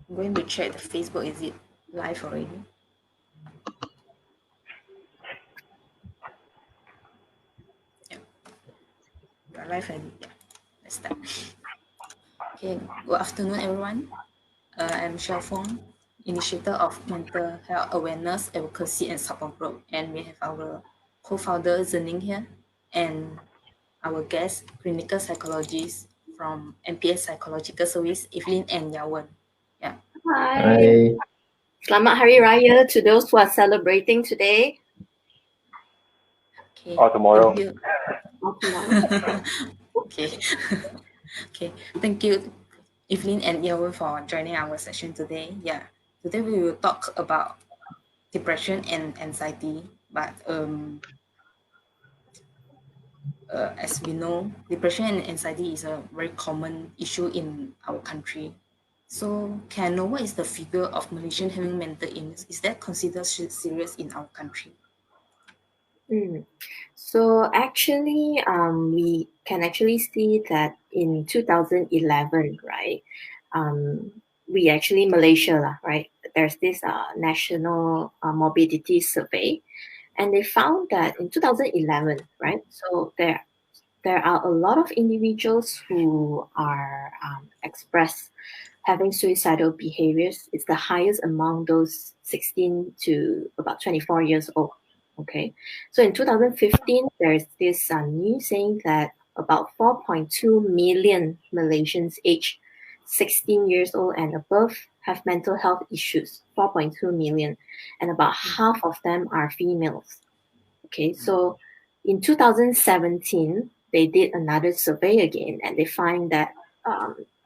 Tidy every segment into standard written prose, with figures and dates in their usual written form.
I'm going to check the Facebook. Is it live already? Yeah, we are live already. Yeah, let's start. Okay, good afternoon, everyone. I'm Xiao Fong, initiator of Mental Health Awareness, Advocacy and Support Group, and we have our co-founder Zening here, and our guest, clinical psychologist from MPS Psychological Service, Evelyn and Yawan. Yeah. Hi. Selamat Hari Raya to those who are celebrating today. Okay. Or tomorrow. Thank you. Or tomorrow. Okay. Okay. Thank you, Evelyn and Yawan, for joining our session today. Yeah. Today we will talk about depression and anxiety, but as we know, depression and anxiety is a very common issue in our country. So can I know what is the figure of Malaysian having mental illness? Is that considered serious in our country? So actually, we can actually see that in 2011, right? We actually Malaysia, right? There's this national morbidity survey, and they found that in 2011, right? So there are a lot of individuals who are express having suicidal behaviors. It's the highest among those 16 to about 24 years old. Okay, so in 2015, there's this news saying that about 4.2 million Malaysians aged 16 years old and above have mental health issues. 4.2 million, and about half of them are females. Okay, so in 2017, they did another survey again, and they find that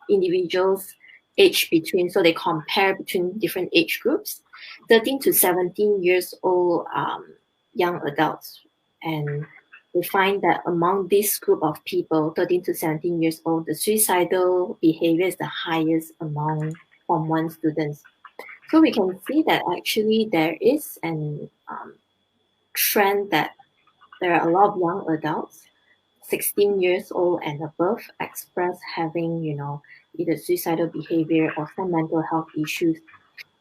individuals aged between, so they compare between different age groups, 13 to 17 years old young adults, and we find that among this group of people, 13 to 17 years old, the suicidal behavior is the highest among Form 1 students. So we can see that actually there is an trend that there are a lot of young adults, 16 years old and above, express having, either suicidal behavior or some mental health issues.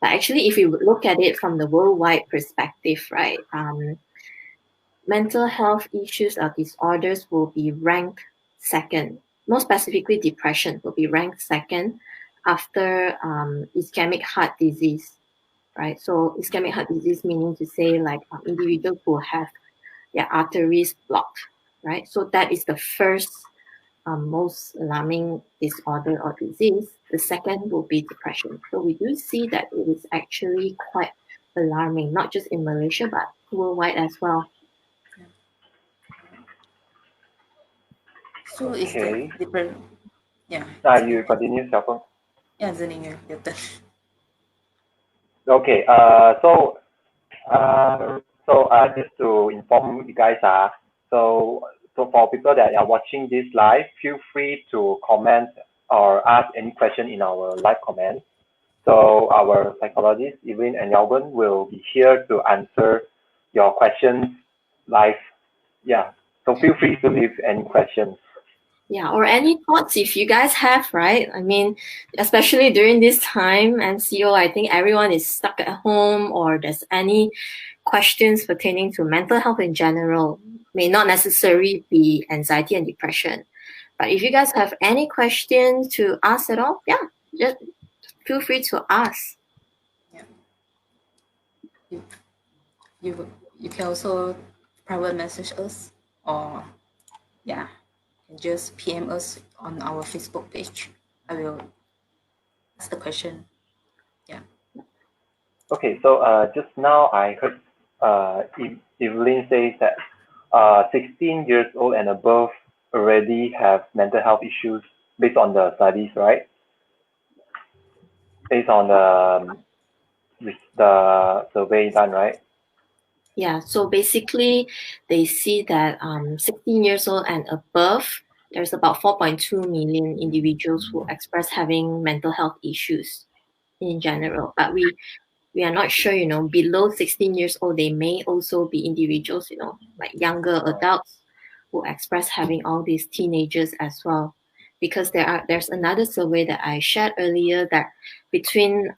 But actually, if you look at it from the worldwide perspective, right, mental health issues or disorders will be ranked second. More specifically, depression will be ranked second after ischemic heart disease, right? So ischemic heart disease meaning to say like individuals who have their arteries blocked, right? So that is the first most alarming disorder or disease. The second will be depression. So we do see that it is actually quite alarming, not just in Malaysia, but worldwide as well. So Okay. is the depression? Yeah. You continue, Xiaofeng. Yeah, Zening, your turn. Okay. Just to inform you guys, so for people that are watching this live, feel free to comment or ask any question in our live comments. So our psychologists, Evelyn and Yalvin, will be here to answer your questions live. Yeah. So feel free to leave any questions. Yeah, or any thoughts if you guys have, right? I mean, especially during this time, MCO, I think everyone is stuck at home, or there's any questions pertaining to mental health in general, may not necessarily be anxiety and depression. But if you guys have any questions to ask at all, yeah, just feel free to ask. Yeah. You can also private message us, or yeah, just PM us on our Facebook page. I will ask the question. Yeah. Okay, so just now I heard Evelyn says that 16 years old and above already have mental health issues based on the studies, right? Based on the survey done, right? Yeah, so basically they see that 16 years old and above, there's about 4.2 million individuals who express having mental health issues in general. But we are not sure, below 16 years old, they may also be individuals, like younger adults who express having all these teenagers as well. because there's another survey that I shared earlier that between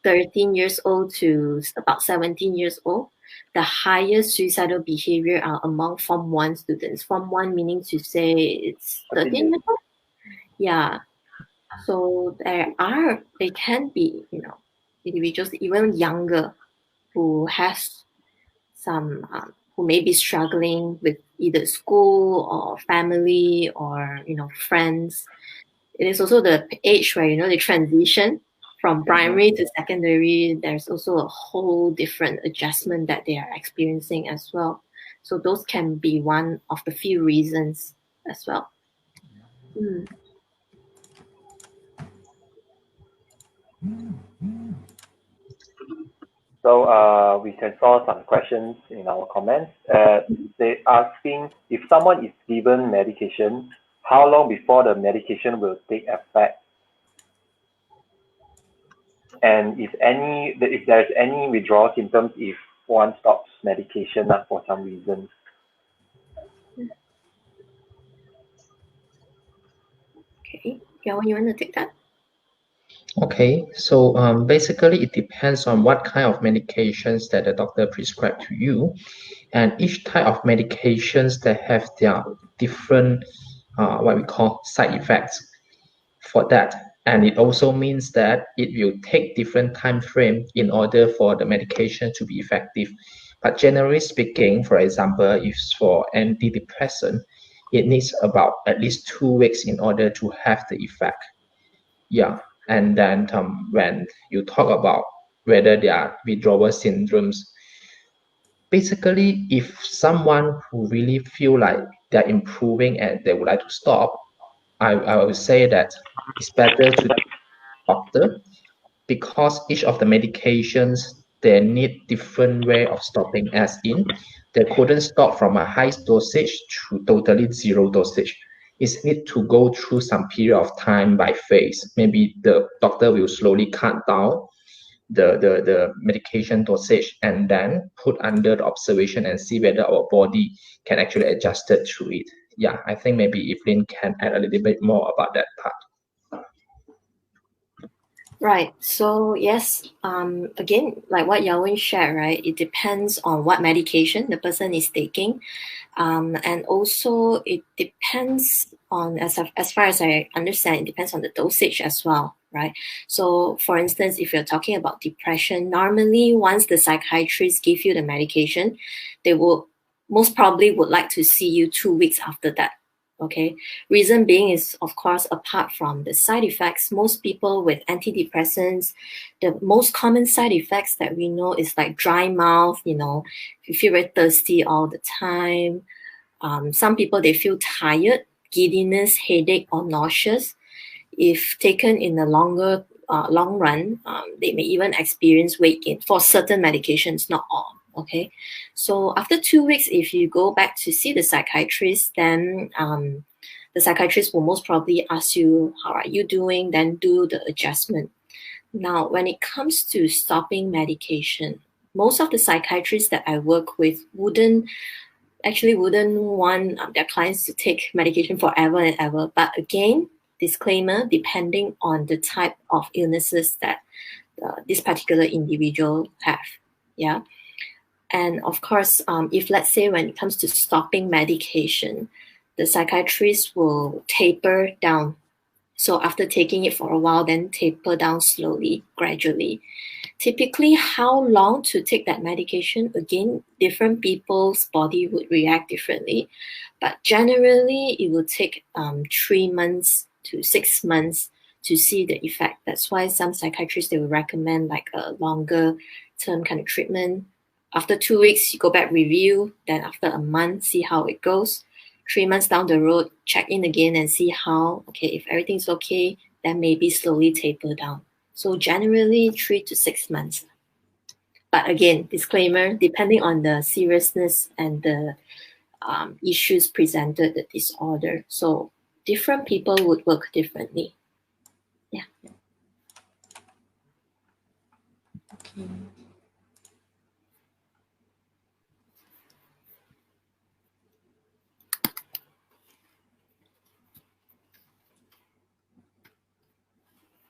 13 years old to about 17 years old, the highest suicidal behavior are among Form 1 students. Form 1 meaning to say it's 13 years old. Yeah. So they can be, individuals even younger who has some, who may be struggling with either school or family or, friends. It is also the age where, they transition from primary to secondary. There's also a whole different adjustment that they are experiencing as well. So those can be one of the few reasons as well. So we can saw some questions in our comments. They asking if someone is given medication, how long before the medication will take effect, and if there's any withdrawal symptoms if one stops medication for some reason. Okay, Yawan, you want to take that? Okay, so basically it depends on what kind of medications that the doctor prescribed to you, and each type of medications that have their different what we call side effects for that. And it also means that it will take different time frame in order for the medication to be effective. But generally speaking, for example, if for antidepressant, it needs about at least 2 weeks in order to have the effect. Yeah, and then when you talk about whether there are withdrawal syndromes, basically, if someone who really feel like they're improving and they would like to stop, I would say that it's better to doctor because each of the medications they need different way of stopping, as in they couldn't stop from a high dosage to totally zero dosage. It need to go through some period of time by phase. Maybe the doctor will slowly cut down the medication dosage and then put under the observation and see whether our body can actually adjust it to it. Yeah, I think maybe Evelyn can add a little bit more about that part. Right. So yes, again, like what Yawen shared, right? It depends on what medication the person is taking, and also it depends on as far as I understand, it depends on the dosage as well, right? So, for instance, if you're talking about depression, normally once the psychiatrist give you the medication, they will most probably would like to see you 2 weeks after that. Okay, reason being is, of course, apart from the side effects, most people with antidepressants, the most common side effects that we know is like dry mouth, you feel very thirsty all the time. Some people, they feel tired, giddiness, headache, or nauseous. If taken in the long run, they may even experience weight gain for certain medications, not all. Okay, so after 2 weeks, if you go back to see the psychiatrist, then the psychiatrist will most probably ask you, how are you doing? Then do the adjustment. Now, when it comes to stopping medication, most of the psychiatrists that I work with wouldn't want their clients to take medication forever and ever. But again, disclaimer, depending on the type of illnesses that this particular individual have. Yeah. And of course, if let's say when it comes to stopping medication, the psychiatrist will taper down. So after taking it for a while, then taper down slowly, gradually. Typically, how long to take that medication? Again, different people's body would react differently. But generally, it will take 3 months to 6 months to see the effect. That's why some psychiatrists, they will recommend like a longer term kind of treatment. After 2 weeks, you go back review. Then after a month, see how it goes. 3 months down the road, check in again and see how, okay, if everything's okay, then maybe slowly taper down. So generally 3 to 6 months. But again, disclaimer, depending on the seriousness and the issues presented, the disorder. So different people would work differently. Yeah. Okay.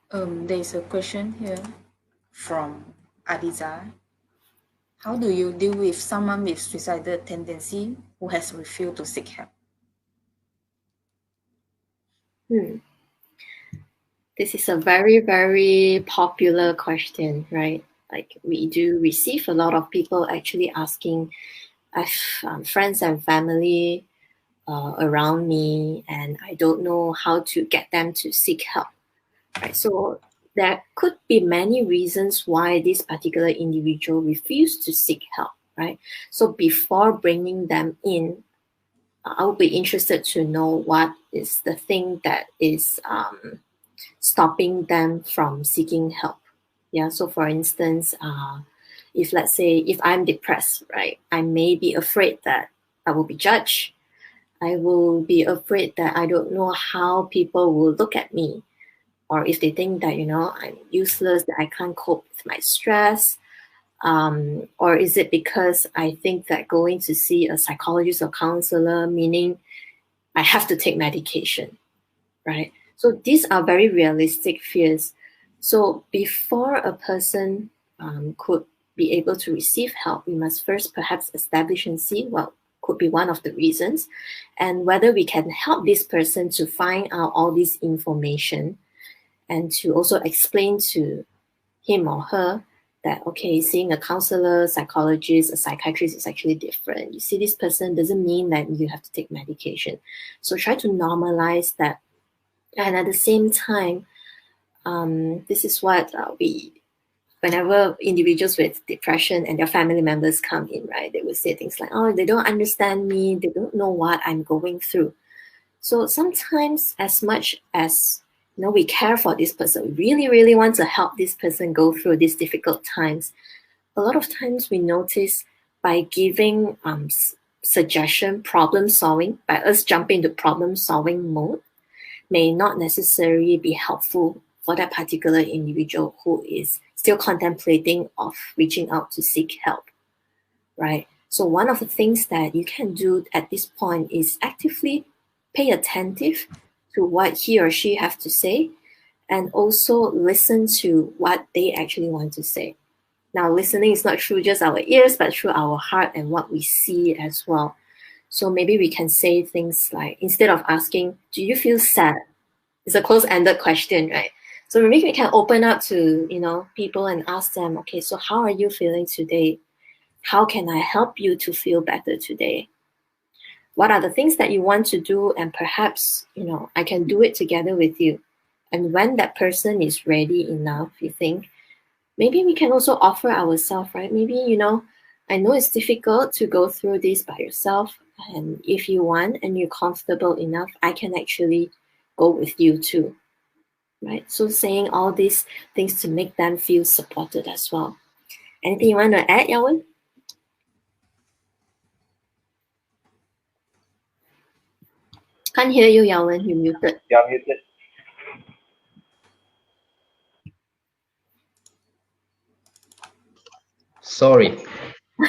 There's a question here from Adiza. How do you deal with someone with suicidal tendency who has refused to seek help? This is a very, very popular question, right? Like we do receive a lot of people actually asking if friends and family around me, and I don't know how to get them to seek help, right? So there could be many reasons why this particular individual refused to seek help, right? So before bringing them in, I would be interested to know what is the thing that is stopping them from seeking help. Yeah, so for instance, if let's say if I'm depressed, right, I may be afraid that I will be judged. I will be afraid that I don't know how people will look at me, or if they think that I'm useless, that I can't cope with my stress, or is it because I think that going to see a psychologist or counselor meaning I have to take medication, right? So these are very realistic fears. So before a person could be able to receive help, we must first perhaps establish and see what could be one of the reasons, and whether we can help this person to find out all this information, and to also explain to him or her that, okay, seeing a counselor, psychologist, a psychiatrist is actually different. You see this person doesn't mean that you have to take medication. So try to normalize that. And at the same time, this is what whenever individuals with depression and their family members come in, right, they will say things like, oh, they don't understand me, they don't know what I'm going through. So sometimes, as much as we care for this person, we really, really want to help this person go through these difficult times, a lot of times we notice by giving suggestion, problem solving, by us jumping into problem solving mode, may not necessarily be helpful for that particular individual who is still contemplating of reaching out to seek help, right? So one of the things that you can do at this point is actively pay attentive to what he or she have to say, and also listen to what they actually want to say. Now, listening is not through just our ears, but through our heart and what we see as well. So maybe we can say things like, instead of asking, do you feel sad? It's a close-ended question, right? So maybe we can open up to, people and ask them, okay, so how are you feeling today? How can I help you to feel better today? What are the things that you want to do? And perhaps, I can do it together with you. And when that person is ready enough, you think, maybe we can also offer ourselves, right? Maybe, I know it's difficult to go through this by yourself. And if you want and you're comfortable enough, I can actually go with you too, right? So saying all these things to make them feel supported as well. Anything you want to add, Yawen? Can't hear you, Yawen. You muted. Yeah, muted. Sorry.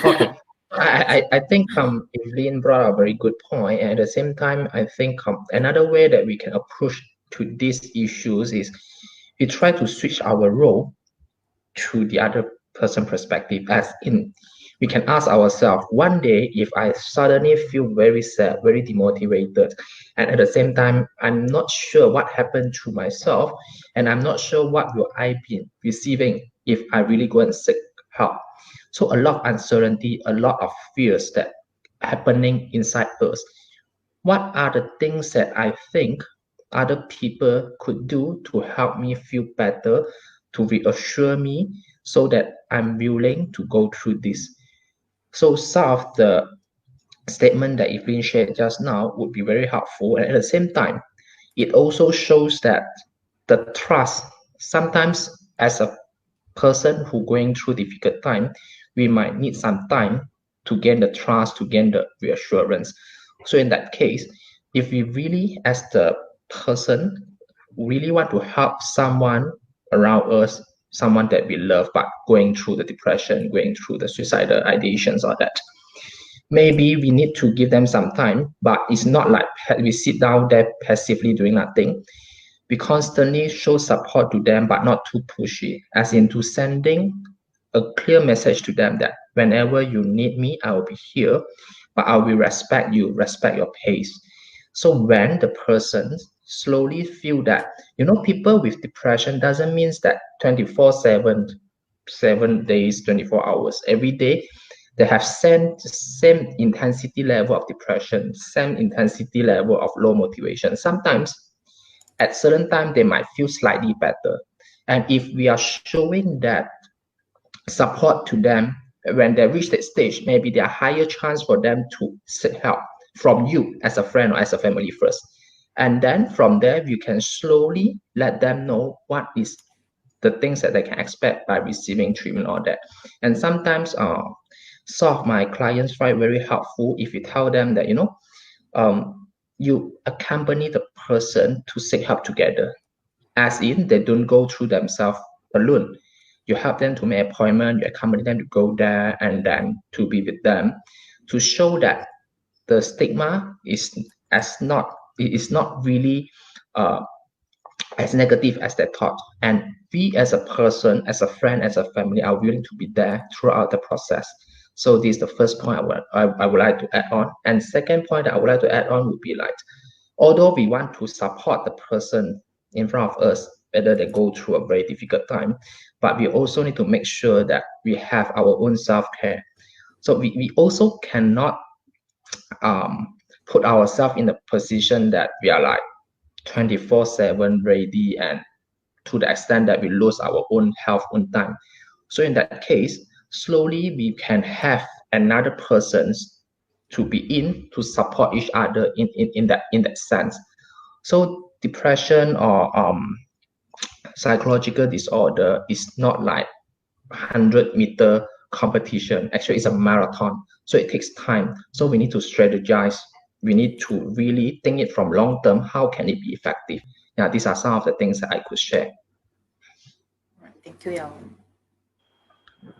Okay. I think Evelyn brought up a very good point, and at the same time, I think another way that we can approach to these issues is we try to switch our role to the other person perspective. As in, we can ask ourselves, one day if I suddenly feel very sad, very demotivated, and at the same time I'm not sure what happened to myself, and I'm not sure what will I be receiving if I really go and seek help. So a lot of uncertainty, a lot of fears that happening inside us. What are the things that I think other people could do to help me feel better, to reassure me, so that I'm willing to go through this? So some of the statement that Evelyn shared just now would be very helpful. And at the same time, it also shows that the trust, sometimes as a person who going through difficult time, we might need some time to gain the trust, to gain the reassurance. So in that case, if we really, as the person, really want to help someone around us, someone that we love, but going through the depression, going through the suicidal ideations or that, maybe we need to give them some time, but it's not like we sit down there passively doing nothing. we constantly show support to them, but not too pushy, as into sending a clear message to them that whenever you need me, I will be here, but I will respect you, respect your pace. So when the person slowly feel that, people with depression doesn't mean that 24/7, 7 days, 24 hours, every day, they have same intensity level of depression, same intensity level of low motivation. Sometimes at certain time, they might feel slightly better. And if we are showing that support to them when they reach that stage, maybe there are higher chance for them to seek help from you as a friend or as a family first. And then from there, you can slowly let them know what is the things that they can expect by receiving treatment or that. And sometimes some of my clients find very helpful if you tell them that, you accompany the person to seek help together, as in they don't go through themselves alone. You help them to make an appointment, you accompany them to go there and then to be with them, to show that the stigma is not really as negative as they thought. And we as a person, as a friend, as a family are willing to be there throughout the process. So this is the first point I would like to add on. And second point that I would like to add on would be like, although we want to support the person in front of us, whether they go through a very difficult time, but we also need to make sure that we have our own self-care. So we also cannot put ourselves in the position that we are like 24/7 ready, and to the extent that we lose our own health, own time. So in that case, slowly we can have another person to be in to support each other in that sense. So depression or psychological disorder is not like 100-meter competition. Actually, it's a marathon. So it takes time. So we need to strategize. We need to really think it from long term. How can it be effective? Yeah, these are some of the things that I could share. Thank you, Yao.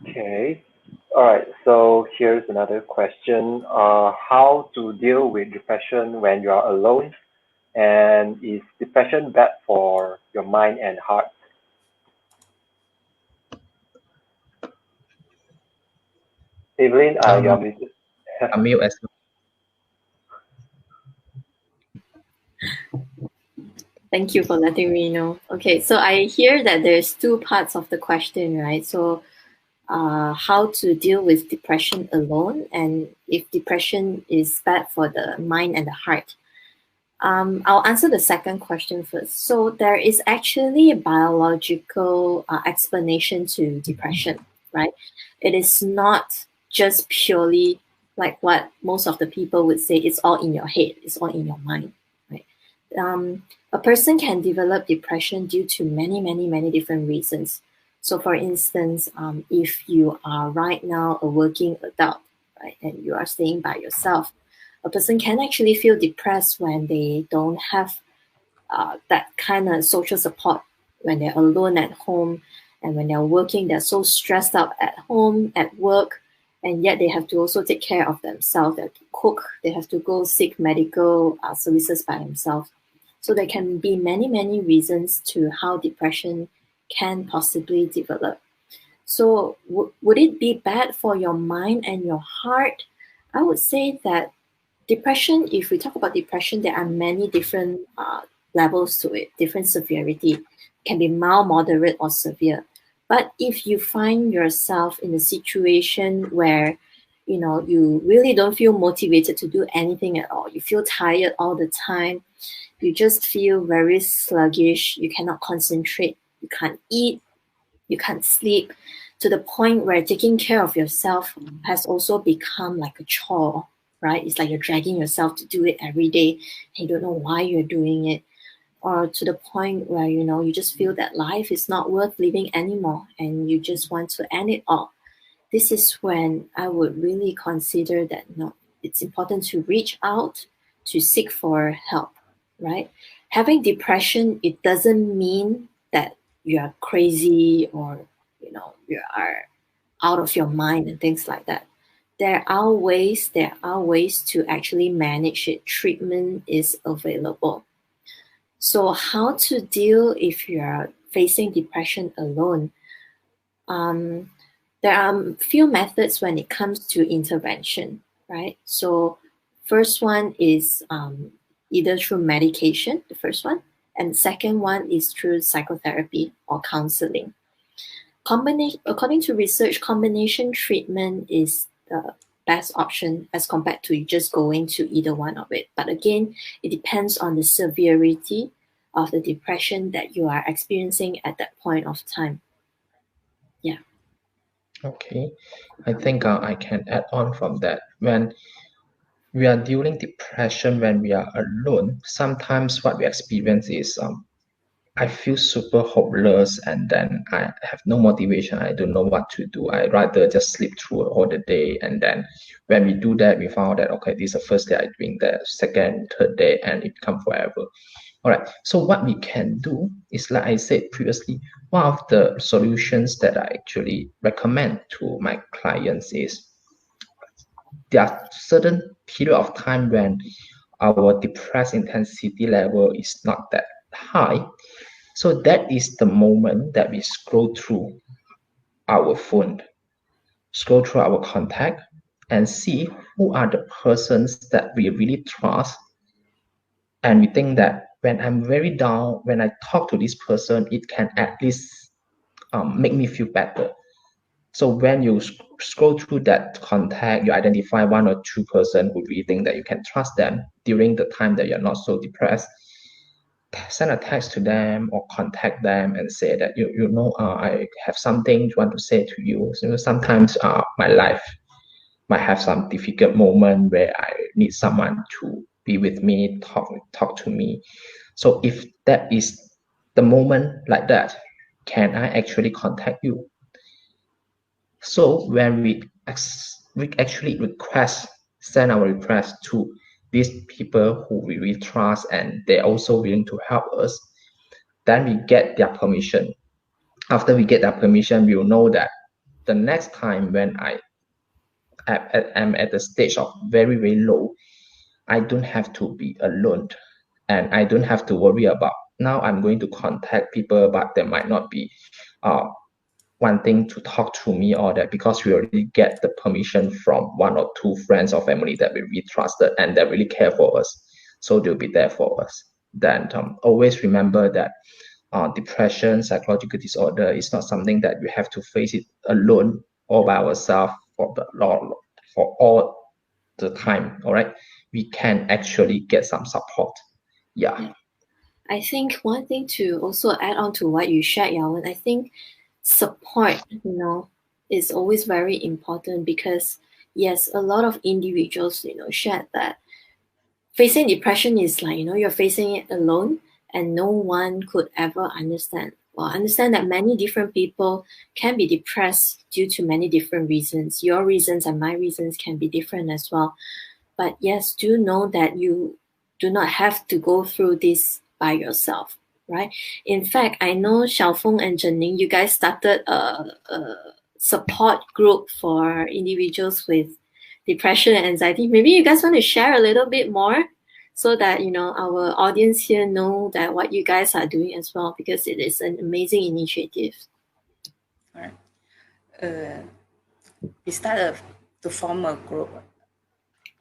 Okay. All right. So here's another question. How to deal with depression when you are alone? And is depression bad for your mind and heart? Evelyn, you're muted. Amil as well. Thank you for letting me know. Okay, so I hear that there's two parts of the question, right? So how to deal with depression alone, and if depression is bad for the mind and the heart. I'll answer the second question first. So there is actually a biological explanation to depression, right? It is not just purely like what most of the people would say, it's all in your head, it's all in your mind, right? A person can develop depression due to many, many, many different reasons. So for instance, if you are right now a working adult, right, and you are staying by yourself, a person can actually feel depressed when they don't have that kind of social support, when they're alone at home, and when they're working, they're so stressed out at home, at work, and yet they have to also take care of themselves. They have to cook, they have to go seek medical services by themselves. So there can be many, many reasons to how depression can possibly develop. So would it be bad for your mind and your heart? I would say that depression, if we talk about depression, there are many different levels to it, different severity. It can be mild, moderate, or severe. But if you find yourself in a situation where you really don't feel motivated to do anything at all, you feel tired all the time, you just feel very sluggish, you cannot concentrate, you can't eat, you can't sleep, to the point where taking care of yourself has also become like a chore, right? It's like you're dragging yourself to do it every day and you don't know why you're doing it. Or to the point where, you just feel that life is not worth living anymore and you just want to end it all. This is when I would really consider that, it's important to reach out to seek for help, right? Having depression, it doesn't mean that you are crazy or, you are out of your mind and things like that. There are ways to actually manage it. Treatment is available. So how to deal if you're facing depression alone? There are a few methods when it comes to intervention, right? So first one is either through medication, the first one, and the second one is through psychotherapy or counseling. According to research, combination treatment is the best option as compared to just going to either one of it. But again, it depends on the severity of the depression that you are experiencing at that point of time. Yeah. Okay, I think I can add on from that. When we are dealing depression, when we are alone, sometimes what we experience is I feel super hopeless, and then I have no motivation. I don't know what to do. I rather just sleep through all the day. And then when we do that, we found that, okay, this is the first day I'm doing that, second, third day, and it becomes forever. All right. So what we can do is, like I said previously, one of the solutions that I actually recommend to my clients is there are certain period of time when our depressed intensity level is not that high. So that is the moment that we scroll through our phone, scroll through our contact, and see who are the persons that we really trust. And we think that when I'm very down, when I talk to this person, it can at least make me feel better. So when you scroll through that contact, you identify one or two person who really think that you can trust them during the time that you're not so depressed. Send a text to them or contact them and say that I have something to want to say to you. So sometimes my life might have some difficult moment where I need someone to be with me, talk to me. So if that is the moment like that, can I actually contact you? So when we actually send our request to these people who we really trust and they're also willing to help us, then we get their permission. After we get their permission, we will know that the next time when I am at the stage of very, very low, I don't have to be alone and I don't have to worry about now I'm going to contact people, but they might not be wanting to talk to me or that because we already get the permission from one or two friends or family that we really trusted and that really care for us. So they'll be there for us. Then always remember that depression, psychological disorder is not something that we have to face it alone all by ourselves for all the time. All right, we can actually get some support. Yeah. I think one thing to also add on to what you shared, Yawen, I think support, is always very important because yes, a lot of individuals, shared that facing depression is like, you're facing it alone and no one could ever understand. Well, understand that many different people can be depressed due to many different reasons. Your reasons and my reasons can be different as well. But yes, do know that you do not have to go through this by yourself, right? In fact, I know Xiaofeng and Zhening, you guys started a support group for individuals with depression and anxiety. Maybe you guys want to share a little bit more so that our audience here know that what you guys are doing as well, because it is an amazing initiative. All right. We started to form a group.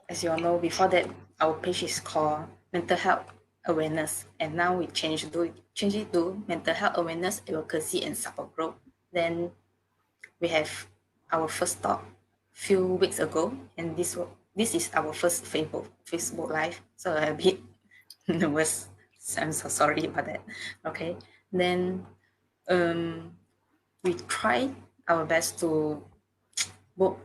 As you all know, before that, our page is called Mental Health Awareness, and now we change it to Mental Health Awareness, Advocacy and Support Group. Then we have our first talk few weeks ago, and this is our first Facebook Live, so I'm a bit nervous. I'm so sorry about that. Okay, then we try our best to work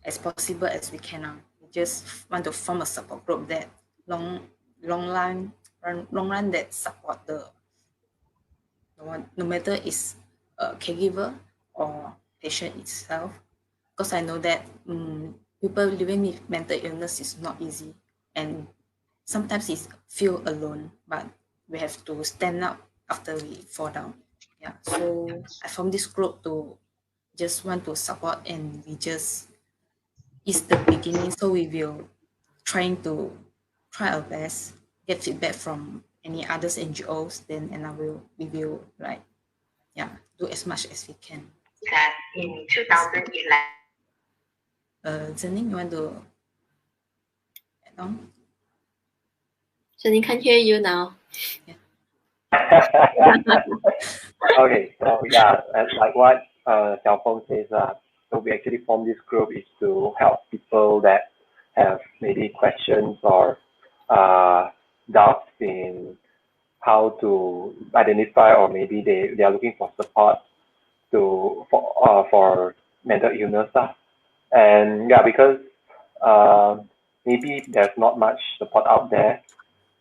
as possible as we can. We just want to form a support group that long run that support no matter is a caregiver or patient itself. Because I know that people living with mental illness is not easy, and sometimes it's feel alone, but we have to stand up after we fall down. Yeah, so I formed this group to just want to support, and we just it's the beginning, so we will try our best, get feedback from any others NGOs, then we will like do as much as we can. That in 2011. Zening, you want to add on? Zening can't hear you now. Okay, so yeah, like what Xiaofeng says, so we actually form this group is to help people that have maybe questions or doubts in how to identify, or maybe they are looking for support for mental illness. And yeah, because maybe there's not much support out there,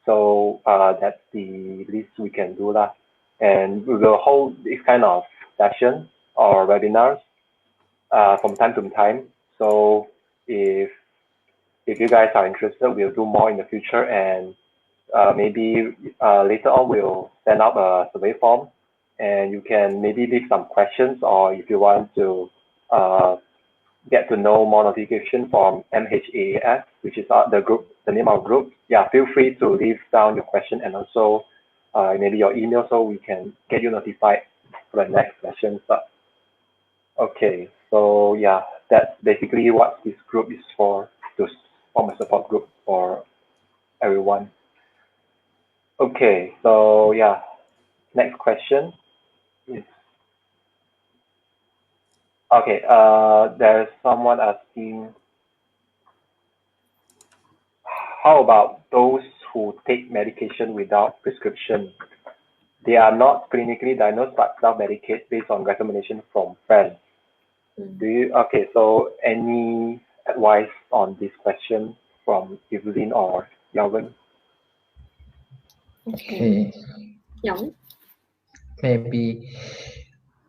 so that's the least we can do lah. And we will hold this kind of sessions or webinars from time to time. So if you guys are interested, we'll do more in the future, and maybe later on we'll send out a survey form, and you can maybe leave some questions, or if you want to get to know more notification from MHAAS, which is the group, the name of the group. Yeah, feel free to leave down your question and also maybe your email, so we can get you notified for the next session. Okay, so yeah, that's basically what this group is for, to form a support group for everyone. Okay, so yeah, next question is, okay, there's someone asking, how about those who take medication without prescription? They are not clinically diagnosed but self-medicate based on recommendation from friends. Okay, so any advice on this question from Evelyn or Yalvin? Okay. Yalvin? Maybe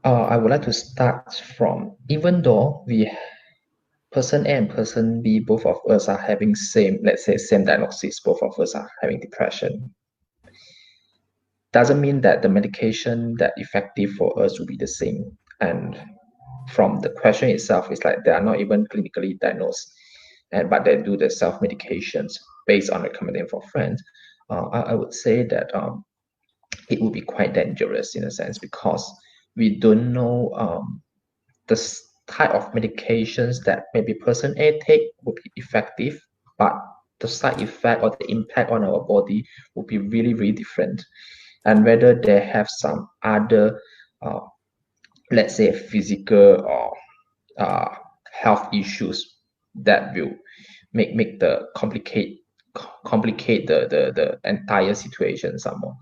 I would like to start from, even though person A and person B, both of us are having same diagnosis, both of us are having depression, doesn't mean that the medication that effective for us will be the same. And from the question itself, it's like they are not even clinically diagnosed, but they do the self-medications based on recommendation for friends. I would say that it would be quite dangerous in a sense, because we don't know the type of medications that maybe person A take would be effective, but the side effect or the impact on our body will be really, really different. And whether they have some other, let's say, physical or health issues that will make the complicate the entire situation some more.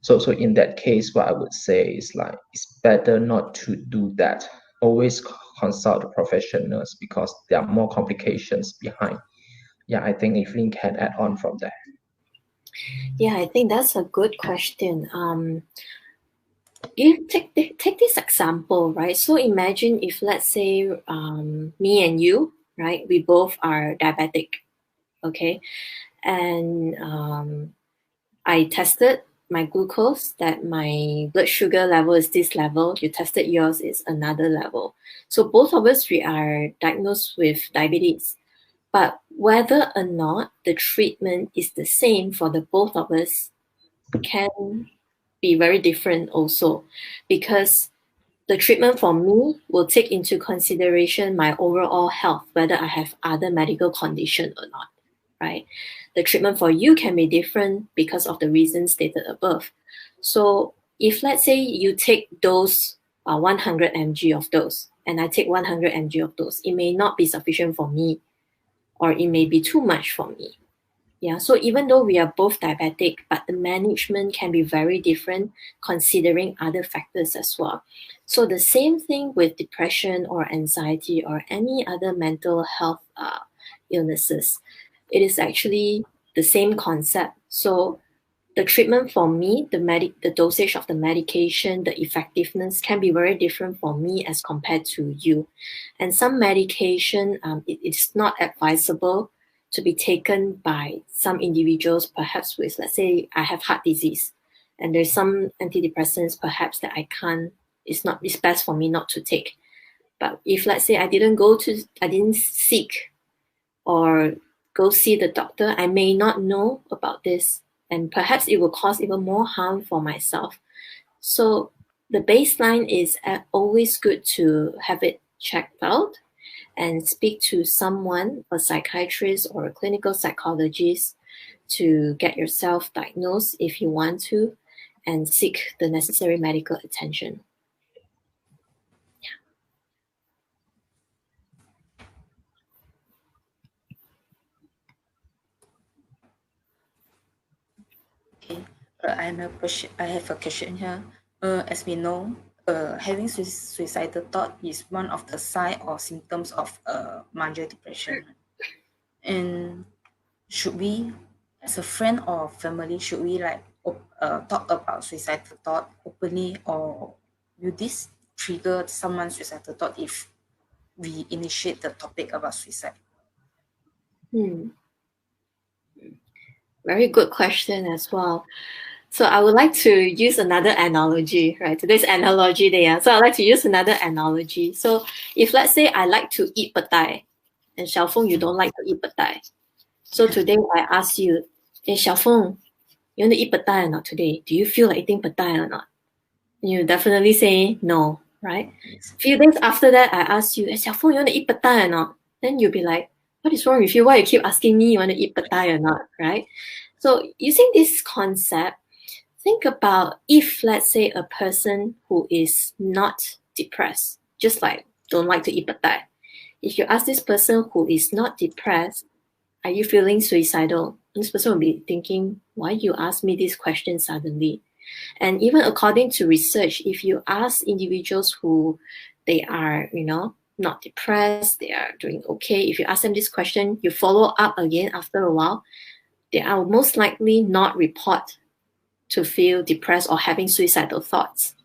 So in that case, what I would say is like, it's better not to do that. Always consult the professionals, because there are more complications behind. Yeah, I think Evelyn can add on from there. Yeah, I think that's a good question. You take this example, right? So imagine if, let's say, me and you, right? We both are diabetic, okay? And I tested my glucose, that my blood sugar level is this level. You tested yours is another level. So both of us, we are diagnosed with diabetes. But whether or not the treatment is the same for the both of us can be very different also, because the treatment for me will take into consideration my overall health, whether I have other medical condition or not, right? The treatment for you can be different because of the reasons stated above. So if, let's say, you take those 100 mg of those, and I take 100 mg of those, it may not be sufficient for me, or it may be too much for me. Yeah, so even though we are both diabetic, but the management can be very different considering other factors as well. So the same thing with depression or anxiety or any other mental health illnesses. It is actually the same concept. So the treatment for me, the dosage of the medication, the effectiveness can be very different for me as compared to you. And some medication, it's not advisable to be taken by some individuals, perhaps with, let's say, I have heart disease, and there's some antidepressants perhaps that it's best for me not to take. But if, let's say, I didn't seek or go see the doctor, I may not know about this and perhaps it will cause even more harm for myself. So the baseline is always good to have it checked out and speak to someone, a psychiatrist or a clinical psychologist, to get yourself diagnosed if you want to, and seek the necessary medical attention. Okay, I have a question here. As we know, having suicidal thought is one of the signs or symptoms of major depression. And should we, as a friend or family, should we like talk about suicidal thought openly, or will this trigger someone's suicidal thought if we initiate the topic about suicide? Very good question as well. So I would like to use another analogy, right? Today's analogy there. So I'd like to use another analogy. So if let's say I like to eat patai, and Xiaofeng, you don't like to eat patai. So today I ask you, hey Xiaofeng, you want to eat patai or not today? Do you feel like eating patai or not? And you definitely say no, right? Yes. Few days after that, I ask you, hey Xiaofeng, you want to eat patai or not? Then you'll be like, what is wrong with you? Why you keep asking me you want to eat patai or not, right? So using this concept, think about if, let's say, a person who is not depressed, just like don't like to eat patai. If you ask this person who is not depressed, are you feeling suicidal? This person will be thinking, why you ask me this question suddenly? And even according to research, if you ask individuals who they are, not depressed, they are doing okay. If you ask them this question, you follow up again after a while, they are most likely not report to feel depressed or having suicidal thoughts.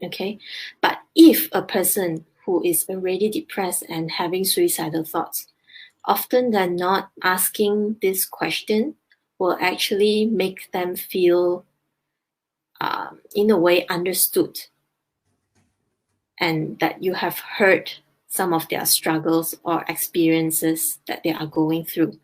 Okay. But if a person who is already depressed and having suicidal thoughts, often than not, asking this question will actually make them feel, in a way, understood, and that you have heard some of their struggles or experiences that they are going through.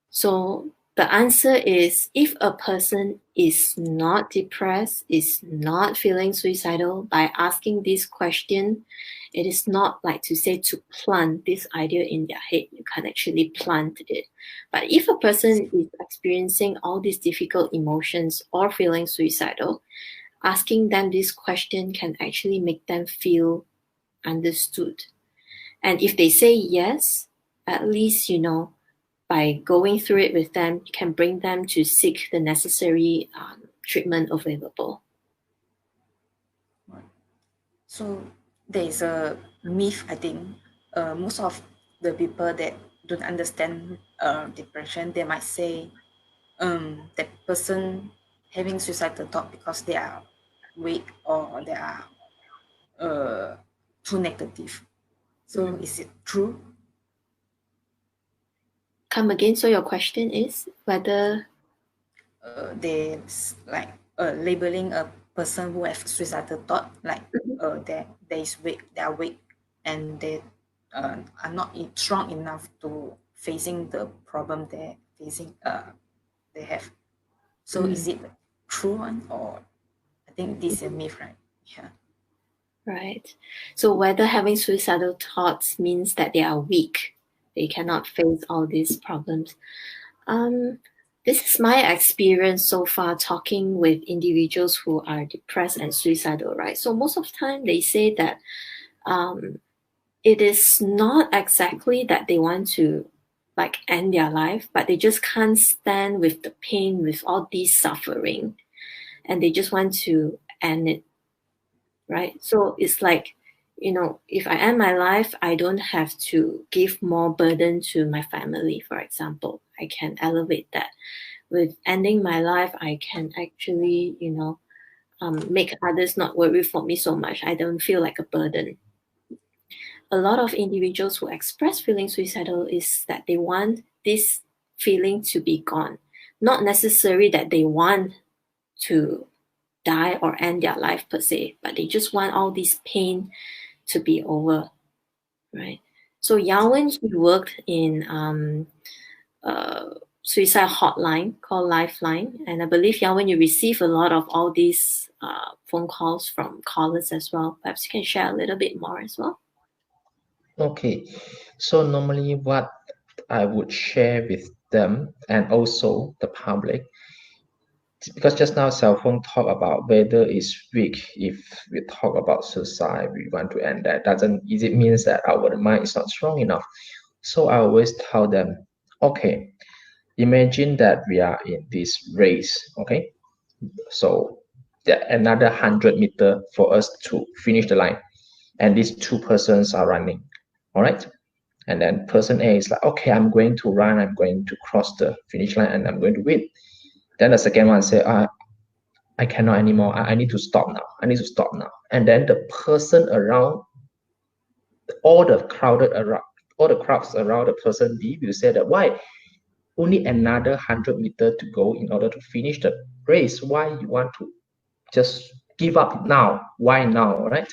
So the answer is, if a person is not depressed, is not feeling suicidal, by asking this question, it is not like to say to plant this idea in their head. You can actually plant it. But if a person is experiencing all these difficult emotions or feeling suicidal, asking them this question can actually make them feel understood. And if they say yes, at least, by going through it with them, you can bring them to seek the necessary treatment available. So there is a myth, I think. Most of the people that don't understand depression, they might say that person having suicidal thought because they are weak or they are too negative. So is it true? Come again. So your question is whether They like labeling a person who have suicidal thought like they is weak, they are weak, and they are not strong enough to facing the problem they're facing. They have. So is it true one, or I think this is a myth, right? Yeah. right? So whether having suicidal thoughts means that they are weak, they cannot face all these problems. This is my experience so far talking with individuals who are depressed and suicidal, right? So most of the time they say that it is not exactly that they want to like end their life, but they just can't stand with the pain, with all this suffering, and they just want to end it, right? So it's like, if I end my life, I don't have to give more burden to my family, for example. I can elevate that. With ending my life, I can actually, make others not worry for me so much. I don't feel like a burden. A lot of individuals who express feeling suicidal is that they want this feeling to be gone. Not necessarily that they want to die or end their life per se, but they just want all this pain to be over, right? So Yawen, he worked in suicide hotline called Lifeline. And I believe, when you receive a lot of all these phone calls from callers as well, perhaps you can share a little bit more as well. Okay, so normally what I would share with them and also the public, because just now cell phone talk about whether it's weak. If we talk about suicide, we want to end that. It means that our mind is not strong enough. So I always tell them, okay, imagine that we are in this race, okay? So there another 100 meters for us to finish the line, and these two persons are running, all right? And then person A is like, okay, I'm going to run, I'm going to cross the finish line, and I'm going to win. Then the second one say, I cannot anymore. I need to stop now. I need to stop now. And then the person around, all the crowds around the person B will say that why only another 100 meters to go in order to finish the race? Why you want to just give up now? Why now? Right?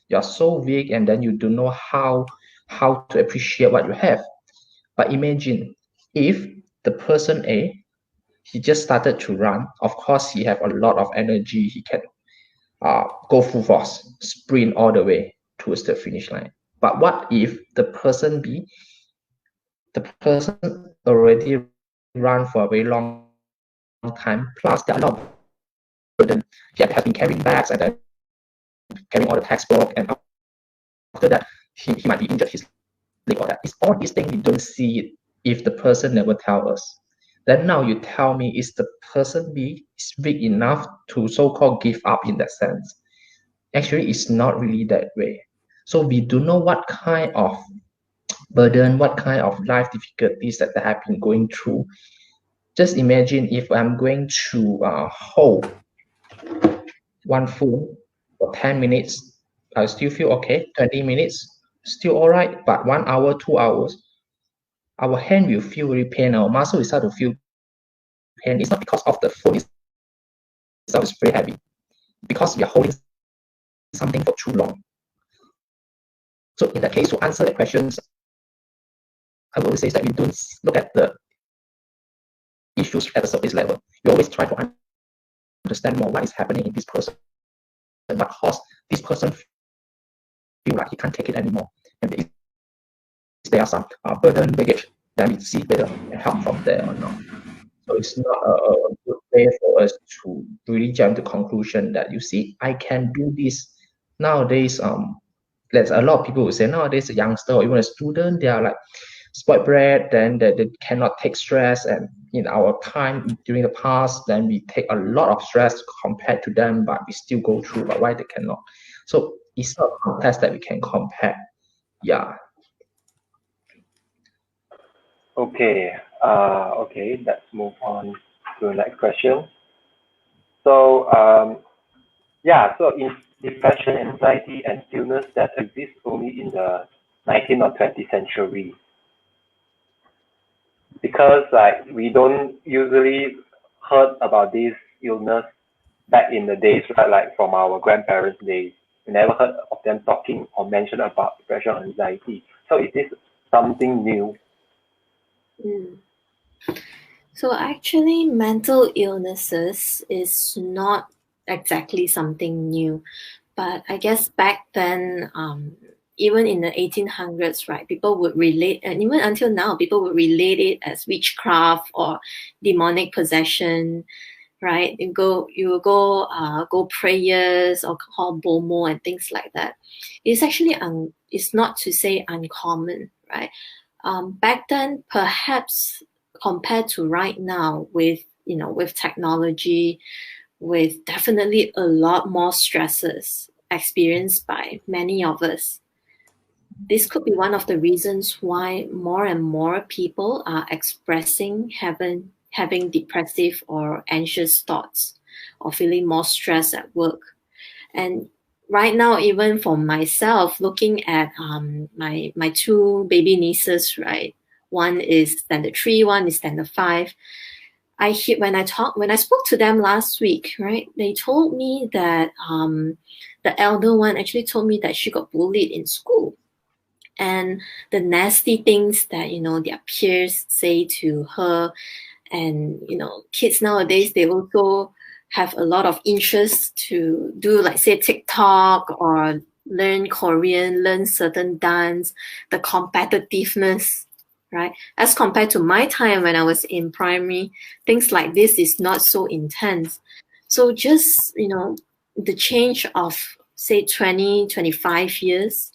You're so weak, and then you don't know how to appreciate what you have. But imagine if the person A, he just started to run. Of course, he have a lot of energy. He can go full force, sprint all the way towards the finish line. But what if the person B, the person already run for a very long time, plus there are a lot of burden. He have been carrying bags and then carrying all the textbook, and after that, he might be injured his leg or that. It's all these things we don't see it if the person never tell us. Then now you tell me, is the person B is weak enough to so-called give up in that sense? Actually, it's not really that way. So we do know what kind of burden, what kind of life difficulties that they have been going through. Just imagine if I'm going to hold one phone for 10 minutes, I still feel okay. 20 minutes, still all right. But 1 hour, 2 hours, our hand will feel very pain. Our muscle will start to feel pain. It's not because of the phone itself is very heavy, because we are holding something for too long. So in that case, to answer the questions, I will always say that we don't look at the issues at the surface level. We always try to understand more what is happening in this person, and what caused this person feel like he can't take it anymore. And if there are some burden baggage, then we see whether we can help from there or not. So it's not a good way for us to really jump to conclusion that, you see, I can do this. Nowadays, there's a lot of people who say nowadays a youngster or even a student, they are like spoiled brat, then they cannot take stress. And in our time during the past, then we take a lot of stress compared to them, but we still go through. But why they cannot? So it's not a contest that we can compare. Yeah. Okay. Okay. Let's move on to the next question. So, yeah. So, in depression, anxiety, and illness that exist only in the 19th or 20th century, because like we don't usually heard about this illness back in the days, right? Like from our grandparents' days, we never heard of them talking or mention about depression or anxiety. So, is this something new? So actually, mental illnesses is not exactly something new, but I guess back then, even in the 1800s, right, people would relate, and even until now, people would relate it as witchcraft or demonic possession, right? You go prayers or call bomo and things like that. It's actually it's not to say uncommon, right? Back then, perhaps compared to right now, with technology, with definitely a lot more stresses experienced by many of us, this could be one of the reasons why more and more people are expressing having depressive or anxious thoughts, or feeling more stressed at work. And right now, even for myself, looking at my two baby nieces, right? One is standard 3, one is standard 5. When I spoke to them last week, right? They told me that the elder one actually told me that she got bullied in school, and the nasty things that their peers say to her, And kids nowadays, they also have a lot of interest to do, like say TikTok or learn Korean, learn certain dance, the competitiveness, right? As compared to my time when I was in primary, things like this is not so intense. So just, the change of say 20, 25 years,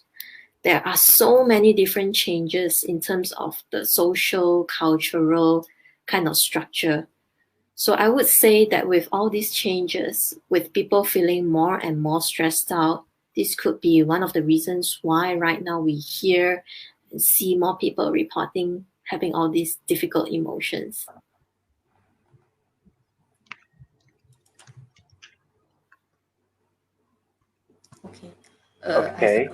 there are so many different changes in terms of the social, cultural kind of structure. So I would say that with all these changes, with people feeling more and more stressed out, this could be one of the reasons why right now we hear and see more people reporting having all these difficult emotions. Okay. Okay.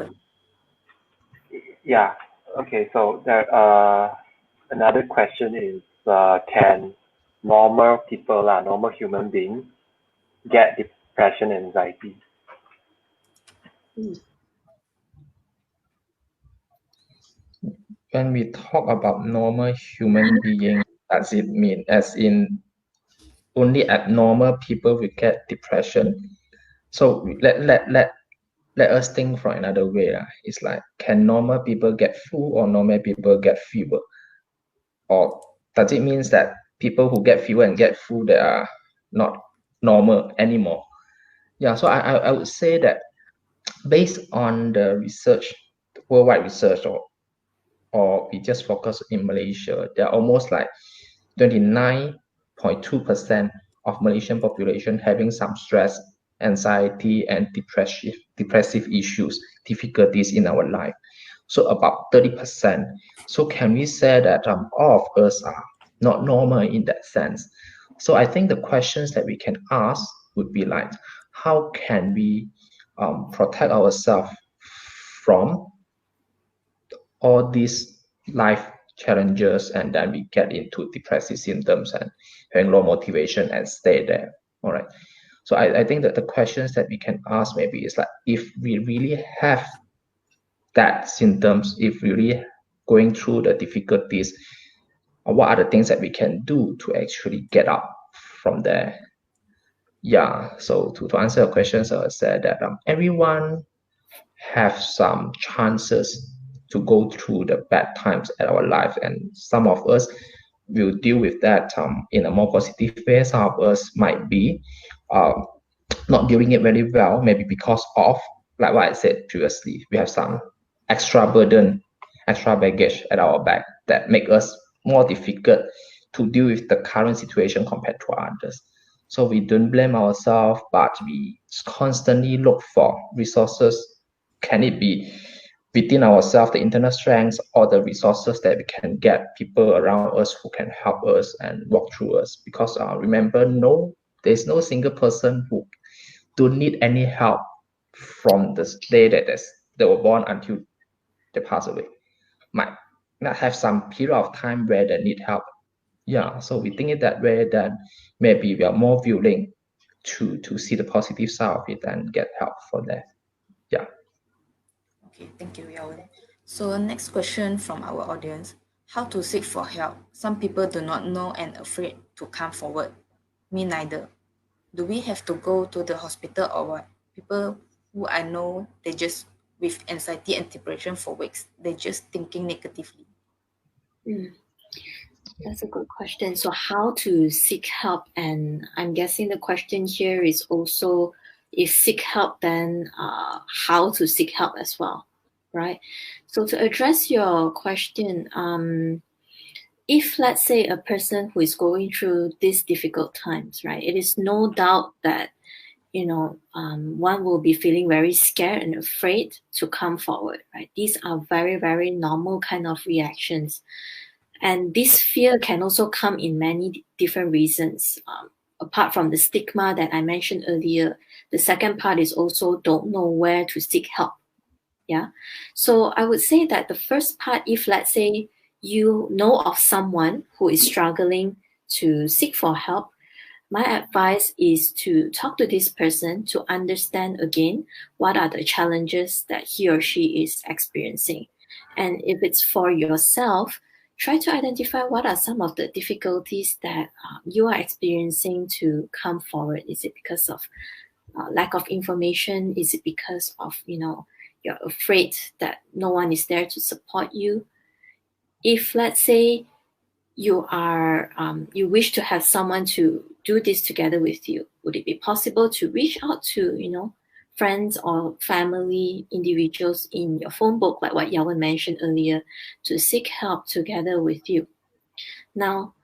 Yeah. Okay. So there another question is can normal people, normal human beings, get depression and anxiety? When we talk about normal human being, does it mean as in only abnormal people will get depression? So let us think from another way. It's like, can normal people get flu or normal people get fever? Or does it mean that people who get fever and get flu, they are not normal anymore? Yeah, so I would say that based on the research, worldwide research, or we just focus in Malaysia, there are almost like 29.2% of Malaysian population having some stress, anxiety, and depressive issues, difficulties in our life. So about 30%. So can we say that all of us are not normal in that sense? So I think the questions that we can ask would be like, how can we protect ourselves from all these life challenges, and then we get into depressive symptoms and having low motivation and stay there. All right. So I think that the questions that we can ask maybe is like, if we really have that symptoms, if we really going through the difficulties, what are the things that we can do to actually get up from there? Yeah, so to answer your questions, I said that everyone have some chances to go through the bad times at our life, and some of us will deal with that in a more positive way. Some of us might be not doing it very well, maybe because of, like what I said previously, we have some extra burden, extra baggage at our back that make us more difficult to deal with the current situation compared to others. So we don't blame ourselves, but we constantly look for resources. Can it be within ourselves, the internal strengths, or the resources that we can get people around us who can help us and walk through us? Because remember, there's no single person who don't need any help from the day that they were born until they pass away. Might not have some period of time where they need help. Yeah, so we think it that way, then maybe we are more willing to see the positive side of it and get help for that. Yeah. Okay, thank you, Yawen. So next question from our audience: how to seek for help? Some people do not know and afraid to come forward. Me neither. Do we have to go to the hospital or what? People who I know, they just with anxiety and depression for weeks, they're just thinking negatively. That's a good question. So how to seek help? And I'm guessing the question here is also, if seek help, then how to seek help as well, right? So to address your question, if let's say a person who is going through these difficult times, right, it is no doubt that one will be feeling very scared and afraid to come forward, right? These are very, very normal kind of reactions. And this fear can also come in many different reasons. Apart from the stigma that I mentioned earlier, the second part is also don't know where to seek help. Yeah. So I would say that the first part, if let's say you know of someone who is struggling to seek for help, my advice is to talk to this person to understand again what are the challenges that he or she is experiencing. And if it's for yourself, try to identify what are some of the difficulties that you are experiencing to come forward. Is it because of lack of information? Is it because of, you're afraid that no one is there to support you? If, let's say, you wish to have someone to do this together with you, would it be possible to reach out to, friends or family individuals in your phone book, like what Yawen mentioned earlier, to seek help together with you? Now,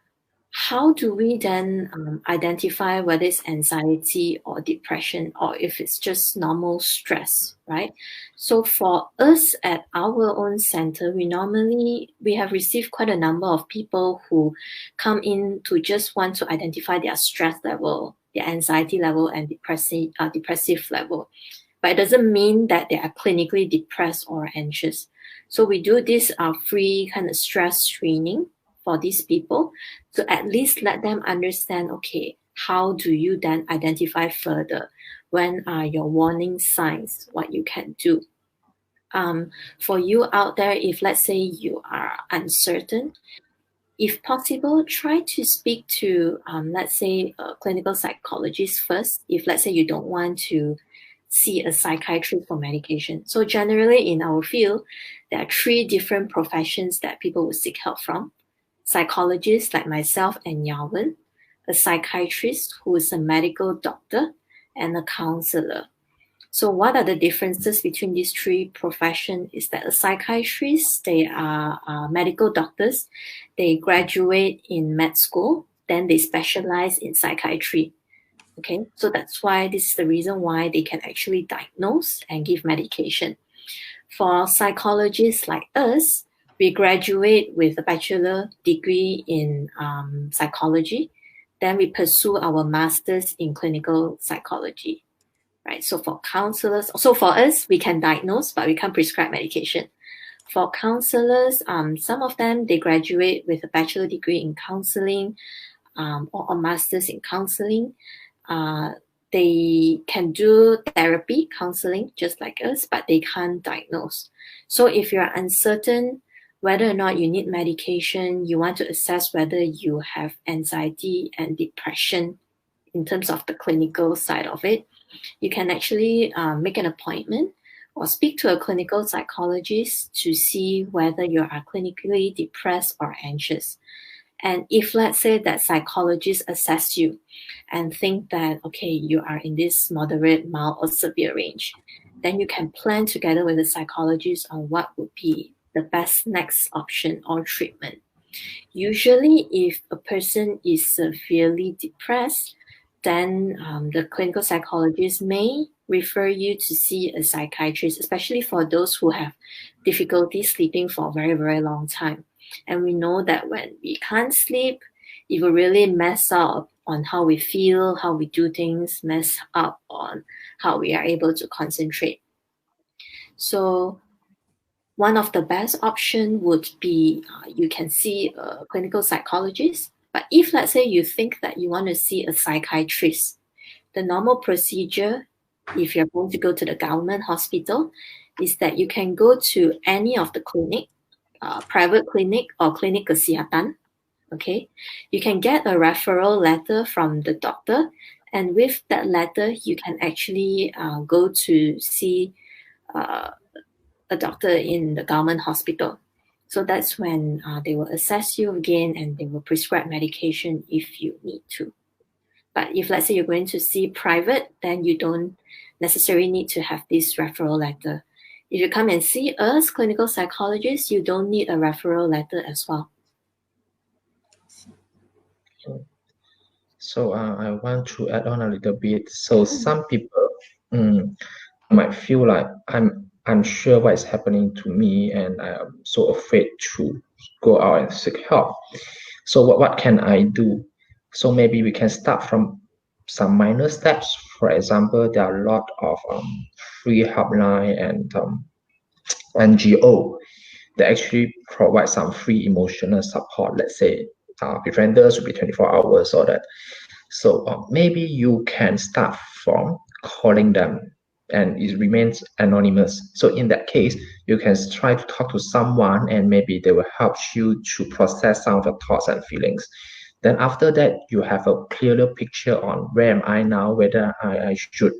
how do we then identify whether it's anxiety or depression, or if it's just normal stress, right? So for us at our own center, we have received quite a number of people who come in to just want to identify their stress level, their anxiety level, and depressive level. But it doesn't mean that they are clinically depressed or anxious. So we do this free kind of stress screening for these people to at least let them understand, okay, how do you then identify further? When are your warning signs? What you can do? For you out there, if let's say you are uncertain, if possible, try to speak to, let's say, a clinical psychologist first. If let's say you don't want to see a psychiatrist for medication. So generally in our field, there are 3 different professions that people will seek help from. Psychologists like myself and Yawen, a psychiatrist who is a medical doctor, and a counselor. So what are the differences between these 3 professions is that a psychiatrist, they are medical doctors. They graduate in med school, then they specialize in psychiatry. Okay, so that's why this is the reason why they can actually diagnose and give medication. For psychologists like us, we graduate with a bachelor degree in psychology. Then we pursue our master's in clinical psychology, right? So for counselors, so for us, we can diagnose, but we can't prescribe medication. For counselors, some of them, they graduate with a bachelor degree in counseling or a master's in counseling. They can do therapy, counseling, just like us, but they can't diagnose. So if you're uncertain whether or not you need medication, you want to assess whether you have anxiety and depression in terms of the clinical side of it, you can actually make an appointment or speak to a clinical psychologist to see whether you are clinically depressed or anxious. And if let's say that psychologists assess you and think that, okay, you are in this moderate, mild, or severe range, then you can plan together with the psychologist on what would be the best next option or treatment. Usually, if a person is severely depressed, then the clinical psychologist may refer you to see a psychiatrist, especially for those who have difficulty sleeping for a very, very long time. And we know that when we can't sleep, it will really mess up on how we feel, how we do things, mess up on how we are able to concentrate. So one of the best options would be you can see a clinical psychologist. But if let's say you think that you want to see a psychiatrist, the normal procedure, if you're going to go to the government hospital, is that you can go to any of the clinic, private clinic or clinic kesihatan. Okay, you can get a referral letter from the doctor, and with that letter, you can actually go to see a doctor in the government hospital. So that's when they will assess you again and they will prescribe medication if you need to. But if let's say you're going to see private, then you don't necessarily need to have this referral letter. If you come and see us, clinical psychologists, you don't need a referral letter as well. So I want to add on a little bit. So some people might feel like I'm unsure what is happening to me and I'm so afraid to go out and seek help. So what can I do? So maybe we can start from some minor steps. For example, there are a lot of free helpline and NGO that actually provide some free emotional support. Let's say preventers will be 24 hours or that. So maybe you can start from calling them and it remains anonymous. So in that case, you can try to talk to someone and maybe they will help you to process some of your thoughts and feelings. Then after that, you have a clearer picture on where am I now, whether I should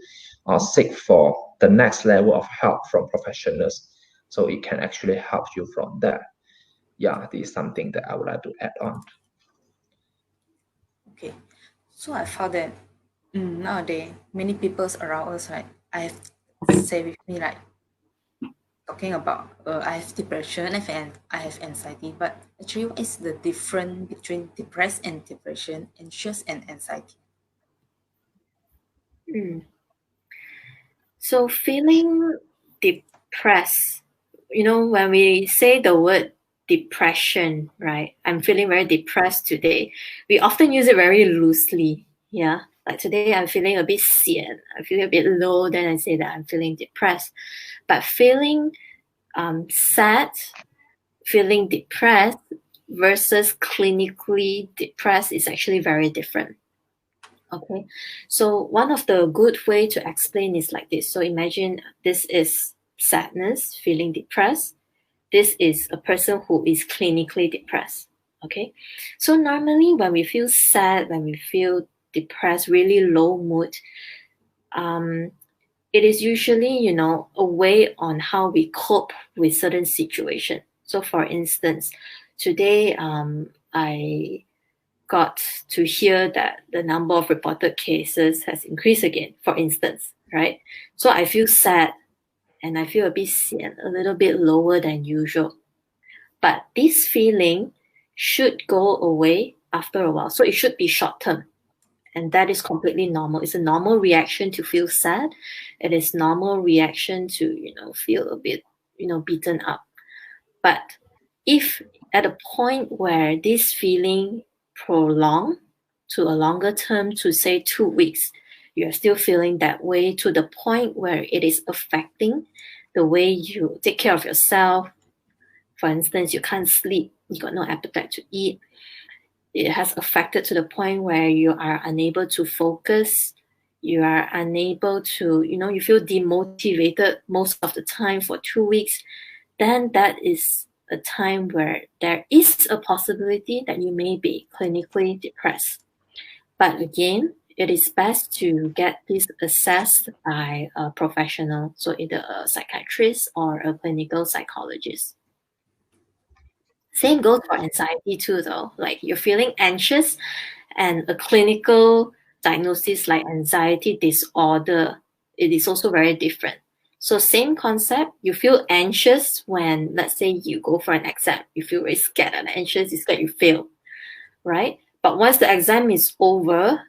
seek for the next level of help from professionals. So it can actually help you from there. Yeah, this is something that I would like to add on. Okay, so I found that nowadays many people around us, like I have say with me, like talking about I have depression and I have anxiety, but actually what is the difference between depressed and depression, anxious and anxiety? So feeling depressed, when we say the word depression, right? I'm feeling very depressed today. We often use it very loosely. Yeah. Like today I'm feeling a bit sian. I feel a bit low. Then I say that I'm feeling depressed. But feeling sad, feeling depressed versus clinically depressed is actually very different. Okay, so one of the good way to explain is like this. So imagine this is sadness, feeling depressed. This is a person who is clinically depressed. Okay, so normally when we feel sad, when we feel depressed, really low mood, it is usually, a way on how we cope with certain situation. So for instance, today I got to hear that the number of reported cases has increased again, for instance, right? So I feel sad and I feel a bit sian, a little bit lower than usual. But this feeling should go away after a while. So it should be short term. And that is completely normal. It's a normal reaction to feel sad. It is normal reaction to, feel a bit, beaten up. But if at a point where this feeling prolong to a longer term, to say 2 weeks, you're still feeling that way to the point where it is affecting the way you take care of yourself. For instance, you can't sleep, you got no appetite to eat. It has affected to the point where you are unable to focus. You are unable to, you feel demotivated most of the time for 2 weeks. Then that is a time where there is a possibility that you may be clinically depressed. But again, it is best to get this assessed by a professional, so either a psychiatrist or a clinical psychologist. Same goes for anxiety too, though. Like you're feeling anxious, and a clinical diagnosis like anxiety disorder, it is also very different. So same concept, you feel anxious when, let's say, you go for an exam. You feel very scared and anxious, you scared you fail, right? But once the exam is over,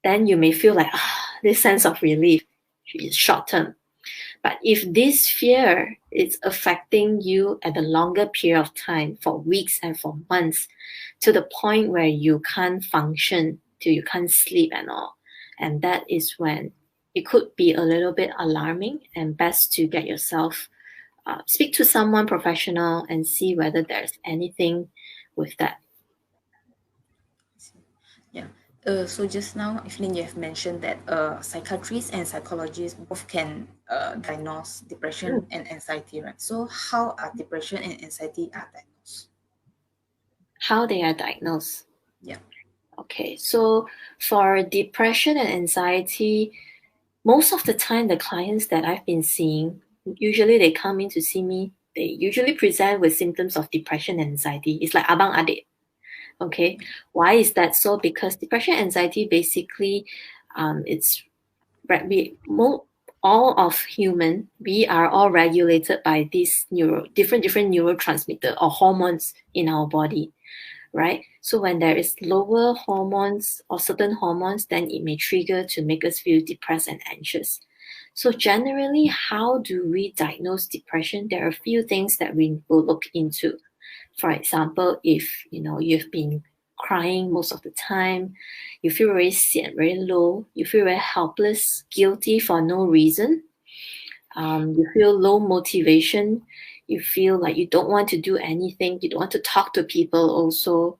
then you may feel like, this sense of relief is short term. But if this fear is affecting you at a longer period of time, for weeks and for months, to the point where you can't function, till you can't sleep and all, and that is when it could be a little bit alarming, and best to get yourself speak to someone professional and see whether there's anything with that. Yeah. So just now, Evelyn, you have mentioned that psychiatrists and psychologists both can diagnose depression and anxiety, right? So how are depression and anxiety are diagnosed? How they are diagnosed? Yeah. Okay, so for depression and anxiety, most of the time the clients that I've been seeing, usually they come in to see me, they usually present with symptoms of depression and anxiety. It's like abang adik. Okay, why is that so? Because depression and anxiety basically, it's all of human, we are all regulated by these different neurotransmitter or hormones in our body, right? So when there is lower hormones or certain hormones, then it may trigger to make us feel depressed and anxious. So generally, how do we diagnose depression? There are a few things that we will look into. For example, if you've been crying most of the time, you feel very sad, very low, you feel very helpless, guilty for no reason, you feel low motivation, you feel like you don't want to do anything, you don't want to talk to people also,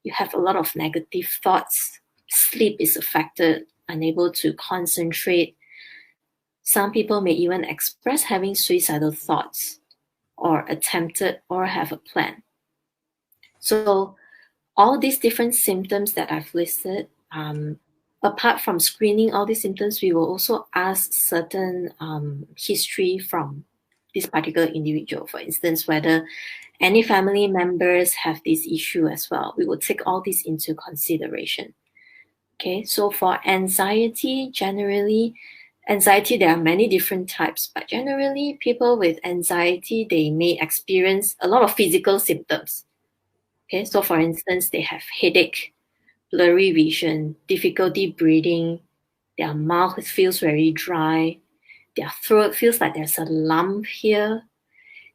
you have a lot of negative thoughts, sleep is affected, unable to concentrate, Some people may even express having suicidal thoughts or attempted or have a plan. So all these different symptoms that I've listed, apart from screening all these symptoms, we will also ask certain history from this particular individual. For instance, whether any family members have this issue as well. We will take all this into consideration. Okay, so for anxiety, generally, there are many different types, but generally people with anxiety, they may experience a lot of physical symptoms. Okay, so for instance, they have headache, blurry vision, difficulty breathing, their mouth feels very dry, their throat feels like there's a lump here,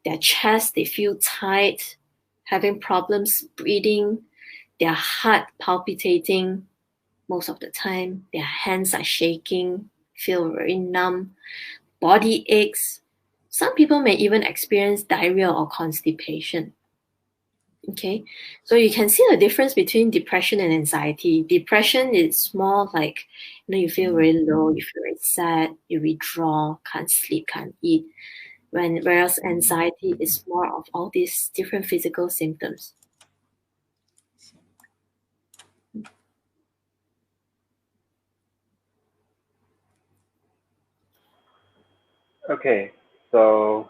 their chest, they feel tight, having problems breathing, their heart palpitating most of the time, their hands are shaking, feel very numb, body aches. Some people may even experience diarrhea or constipation. Okay, so you can see the difference between depression and anxiety. Depression is more like, you feel very low, you feel very sad, you withdraw, can't sleep, can't eat. Whereas anxiety is more of all these different physical symptoms. Okay, so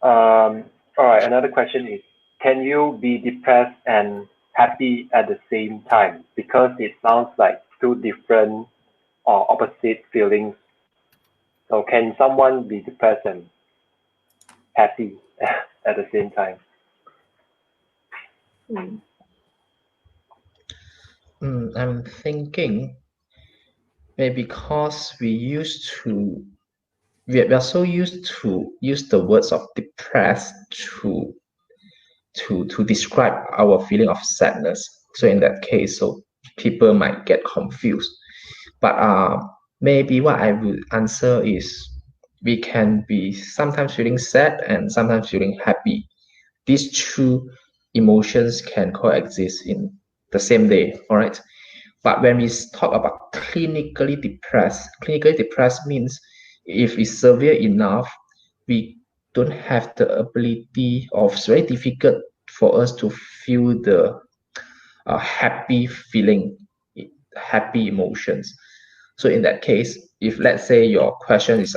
all right. Another question is, can you be depressed and happy at the same time? Because it sounds like two different or opposite feelings. So can someone be depressed and happy at the same time? I'm thinking maybe because we are so used to use the words of depressed to describe our feeling of sadness. So in that case, so people might get confused. But maybe what I would answer is we can be sometimes feeling sad and sometimes feeling happy. These two emotions can coexist in the same day, all right? But when we talk about clinically depressed means if it's severe enough, we don't have the ability, or it's very difficult for us to feel the happy feeling, happy emotions. So in that case, if let's say your question is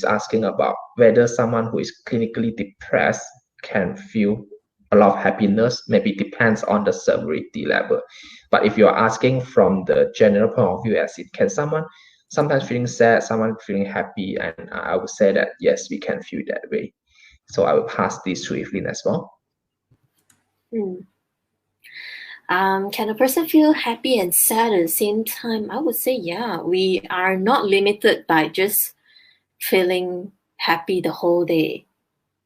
asking about whether someone who is clinically depressed can feel a lot of happiness, maybe depends on the severity level. But if you're asking from the general point of view, as it can someone sometimes feeling sad, someone feeling happy, and I would say that yes, we can feel that way. So I will pass this to Evelyn as well. Can a person feel happy and sad at the same time? I would say, yeah, we are not limited by just feeling happy the whole day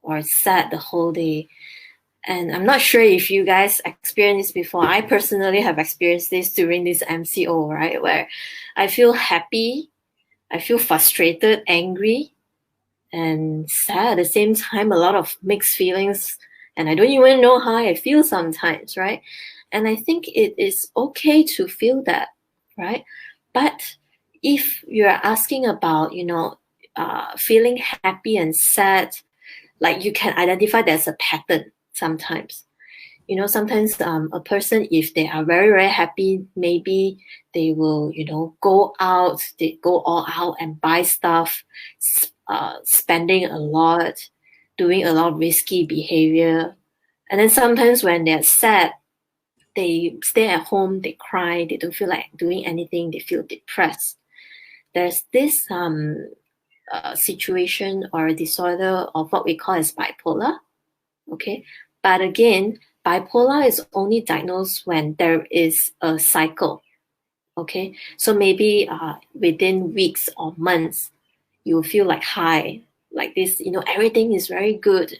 or sad the whole day. And I'm not sure if you guys experienced this before. I personally have experienced this during this MCO, right? Where I feel happy, I feel frustrated, angry, and sad at the same time, a lot of mixed feelings. And I don't even know how I feel sometimes, right? And I think it is okay to feel that, right? But if you're asking about, feeling happy and sad, like you can identify there's a pattern sometimes. Sometimes a person, if they are very, very happy, maybe they will, go out, they go all out and buy stuff, spending a lot, doing a lot of risky behavior. And then sometimes when they're sad, they stay at home, they cry, they don't feel like doing anything, they feel depressed. There's this situation or disorder of what we call as bipolar. Okay, but again, bipolar is only diagnosed when there is a cycle. Okay, so maybe within weeks or months, you feel like high, like this, everything is very good,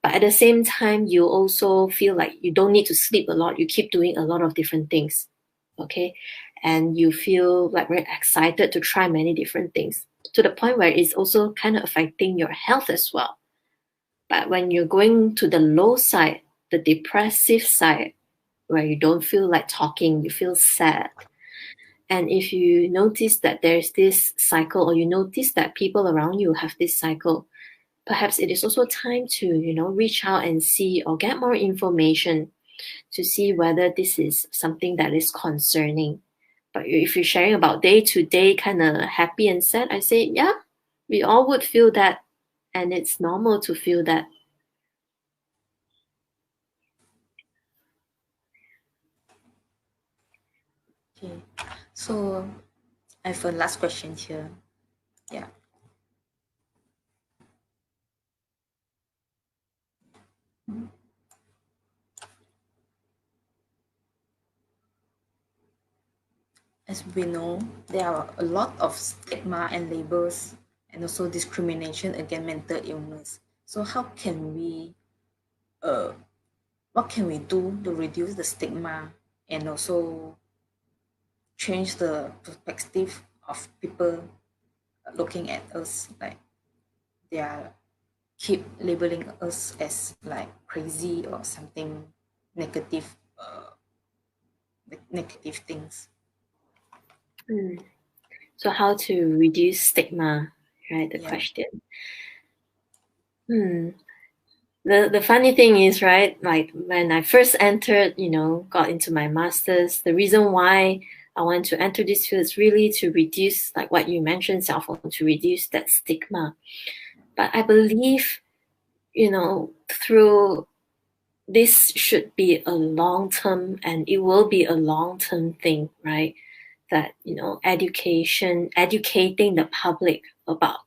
but at the same time, you also feel like you don't need to sleep a lot. You keep doing a lot of different things. Okay, and you feel like very excited to try many different things to the point where it's also kind of affecting your health as well. But when you're going to the low side, the depressive side, where you don't feel like talking, you feel sad, And if you notice that there's this cycle, or you notice that people around you have this cycle, perhaps it is also time to, reach out and see or get more information to see whether this is something that is concerning. But if you're sharing about day to day kind of happy and sad, I say, yeah, we all would feel that, and it's normal to feel that. Okay, so I have a last question here. Yeah. As we know, there are a lot of stigma and labels and also discrimination against mental illness. So how can we, what can we do to reduce the stigma and also change the perspective of people looking at us like they are keep labeling us as like crazy or something negative, negative things. So how to reduce stigma, right? The Yeah. question. The funny thing is, right, like when I first entered, got into my master's, the reason why I want to enter this field is really to reduce, like what you mentioned, Xiaofeng, to reduce that stigma. But I believe, through this should be a long-term, and it will be a long-term thing, right? That, educating the public about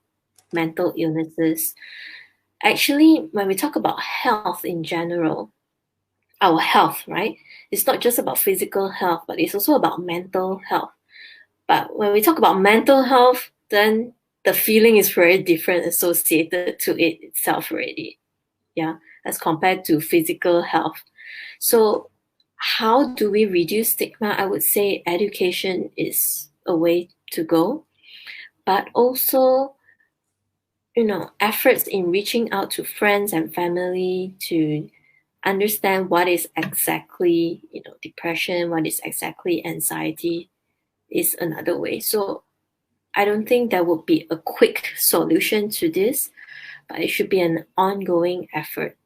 mental illnesses. Actually, when we talk about health in general, our health, right? It's not just about physical health, but it's also about mental health. But when we talk about mental health, then the feeling is very different associated to it itself already. Yeah, as compared to physical health. So how do we reduce stigma? I would say education is a way to go, but also, efforts in reaching out to friends and family to understand what is exactly, depression, what is exactly anxiety is another way. So I don't think there would be a quick solution to this, but it should be an ongoing effort.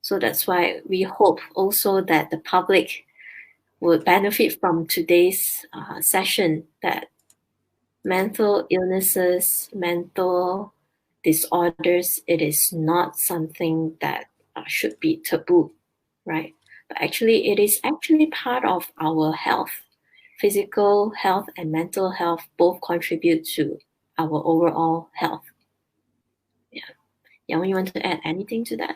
So that's why we hope also that the public would benefit from today's session, that mental illnesses, mental disorders, it is not something that should be taboo, right? But actually, it is actually part of our health. Physical health and mental health both contribute to our overall health. Yeah. Yang, you want to add anything to that?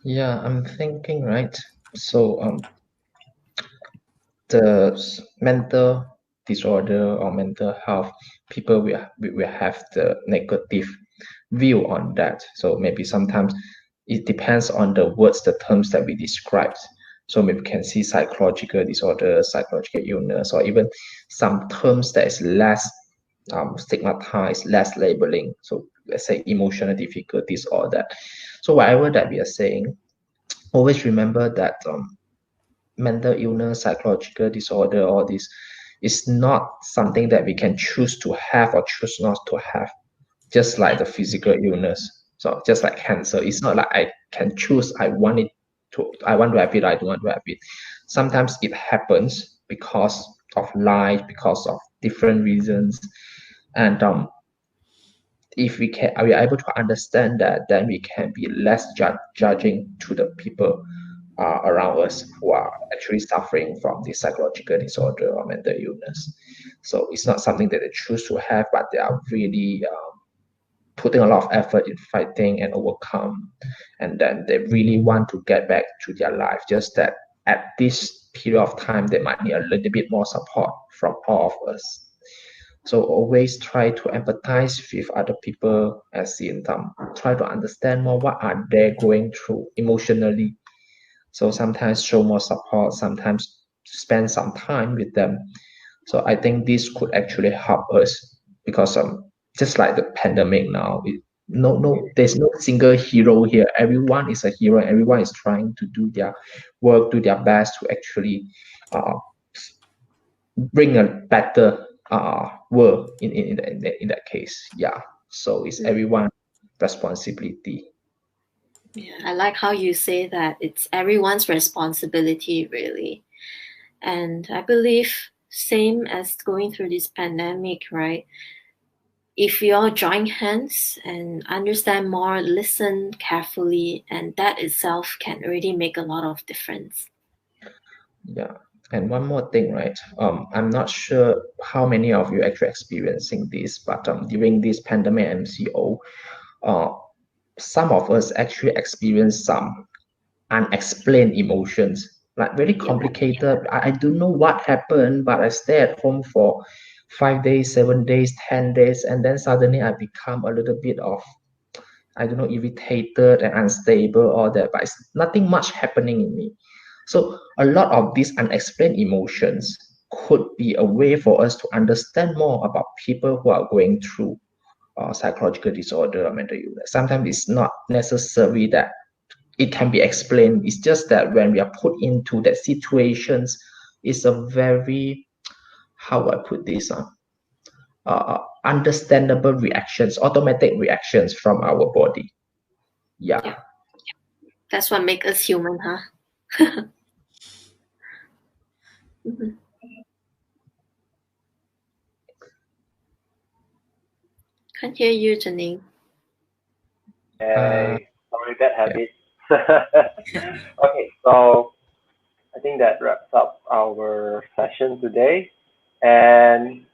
Yeah, I'm thinking, right? So the mental disorder or mental health, people will have the negative view on that. So maybe sometimes it depends on the words, the terms that we describe. So maybe we can see psychological disorder, psychological illness, or even some terms that is less stigmatized, less labeling. So let's say emotional difficulties or that. So whatever that we are saying, always remember that mental illness, psychological disorder, all this is not something that we can choose to have or choose not to have, just like the physical illness. So just like cancer, it's not like I can choose I want to have it, I don't want to have it. Sometimes it happens because of life, because of different reasons. And if we are able to understand that, then we can be less judging to the people around us who are actually suffering from this psychological disorder or mental illness. So it's not something that they choose to have, but they are really putting a lot of effort in fighting and overcome. And then they really want to get back to their life. Just that at this period of time, they might need a little bit more support from all of us. So always try to empathize with other people, as in try to understand more what are they going through emotionally. So sometimes show more support, sometimes spend some time with them. So I think this could actually help us because just like the pandemic now, there's no single hero here. Everyone is a hero, and everyone is trying to do their work, do their best to actually bring a better world in that case. Yeah. So it's everyone's responsibility. Yeah, I like how you say that it's everyone's responsibility, really. And I believe same as going through this pandemic, right? If we all join hands and understand more, listen carefully, and that itself can really make a lot of difference. Yeah. And one more thing, right? I'm not sure how many of you actually experiencing this, but during this pandemic MCO, some of us actually experience some unexplained emotions, like very complicated. I don't know what happened, but I stay at home for 5 days, 7 days, 10 days, and then suddenly I become a little bit of, I don't know, irritated and unstable, all that, but it's nothing much happening in me. So a lot of these unexplained emotions could be a way for us to understand more about people who are going through psychological disorder or mental illness. Sometimes it's not necessary that it can be explained. It's just that when we are put into that situations, it's a very, how do I put this, understandable reactions, automatic reactions from our body. Yeah. That's what makes us human, huh? Mhm. Can't hear you, Janine. Sorry, bad habit. Okay, so I think that wraps up our session today. And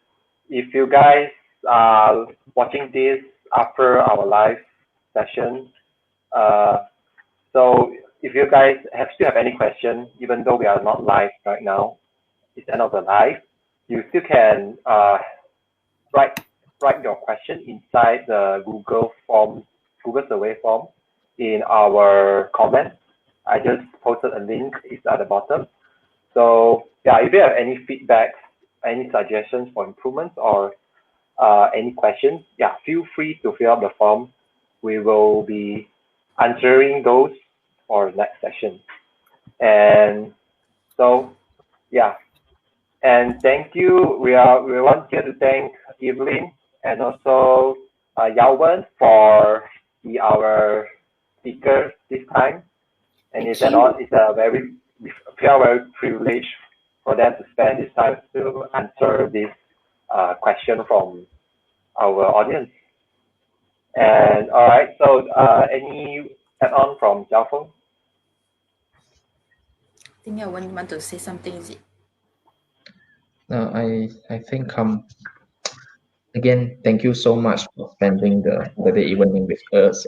if you guys are watching this after our live session, so if you guys still have any question, even though we are not live right now, it's the end of the live, you still can write your question inside the Google survey form in our comments. I just posted a link. It's at the bottom. So yeah, if you have any feedback, any suggestions for improvements, or any questions, yeah, feel free to fill out the form. We will be answering those for next session. And so yeah, and thank you. We want here to thank Evelyn and also Yao Wen for our speaker this time. And it's a very, we feel very privileged for them to spend this time to answer this question from our audience. And all right, so any add-on from Xiao Feng? I think I want to say something, is it? No, I think again, thank you so much for spending the day evening with us,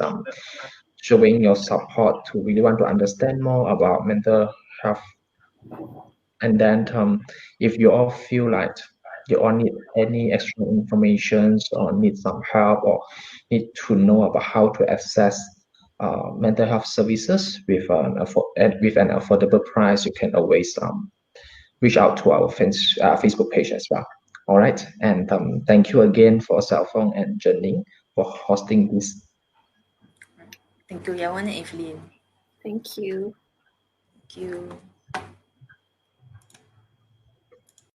showing your support to really want to understand more about mental health. And then if you all feel like you all need any extra information or need some help or need to know about how to access mental health services with an affordable price, you can always reach out to our Facebook page as well. All right, and thank you again for Xiaofeng and Zhening for hosting this. Thank you, Yawan and Evelyn. Thank you. Thank you.